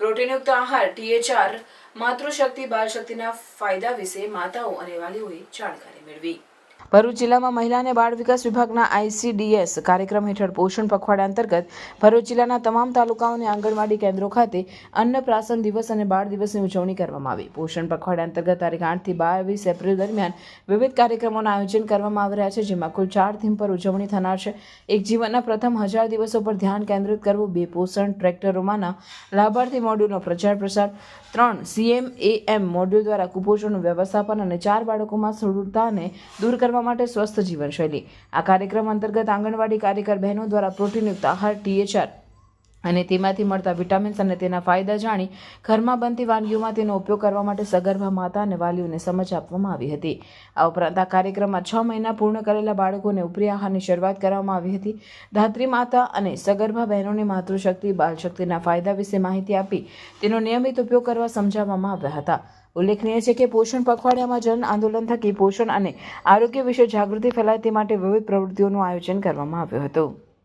પ્રોટીનયુક્ત આહાર THR માતૃશક્તિ બાળશક્તિના ફાયદા વિશે માતાઓ અને વાલીઓએ જાણકારી મેળવી। ભરૂચ જિલ્લામાં મહિલા અને બાળ વિકાસ વિભાગના ICDS કાર્યક્રમ હેઠળ પોષણ પખવાડા અંતર્ગત ભરૂચ જિલ્લાના તમામ તાલુકાઓની આંગણવાડી કેન્દ્રો ખાતે અન્નપ્રાશન દિવસ અને બાળ દિવસની ઉજવણી કરવામાં આવી। પોષણ પખવાડા અંતર્ગત તારીખ 8 થી 22 એપ્રિલ દરમિયાન વિવિધ કાર્યક્રમોનું આયોજન કરવામાં આવી રહ્યા છે, જેમાં કુલ 4 થીમ પર ઉજવણી થનાર છે। એક જીવનના પ્રથમ 1000 દિવસો પર ધ્યાન કેન્દ્રિત કરવું, 2 પોષણ ટ્રેક્ટરોમાંના લાભાર્થી મોડ્યુલનો પ્રચાર પ્રસાર, 3 CMAM મોડ્યુલ દ્વારા કુપોષણનું વ્યવસ્થાપન અને 4 બાળકોમાં સ્થૂળતાને દૂર કરવા માટે સ્વસ્થ જીવનશૈલી। આ કાર્યક્રમ અંતર્ગત આંગણવાડી કાર્યકર બહેનો દ્વારા પ્રોટીનયુક્ત આહાર THR અને તેમાંથી મળતા વિટામિન્સ અને તેના ફાયદા જાણી ઘરમાં બનતી વાનગીઓમાં તેનો ઉપયોગ કરવા માટે સગર્ભા માતા અને વાલીઓને સમજ આપવામાં આવી હતી। આ ઉપરાંત આ કાર્યક્રમમાં 6 મહિના પૂર્ણ કરેલા બાળકોને ઉપરી આહારની શરૂઆત કરવામાં આવી હતી। ધાત્રી માતા અને સગર્ભા બહેનોને માતૃશક્તિ બાળશક્તિના ફાયદા વિશે માહિતી આપી તેનો નિયમિત ઉપયોગ કરવા સમજાવવામાં આવ્યા હતા। ઉલ્લેખનીય છે કે પોષણ પખવાડિયામાં જન આંદોલન થકી પોષણ અને આરોગ્ય વિશે જાગૃતિ ફેલાય તે માટે વિવિધ પ્રવૃત્તિઓનું આયોજન કરવામાં આવ્યું હતું।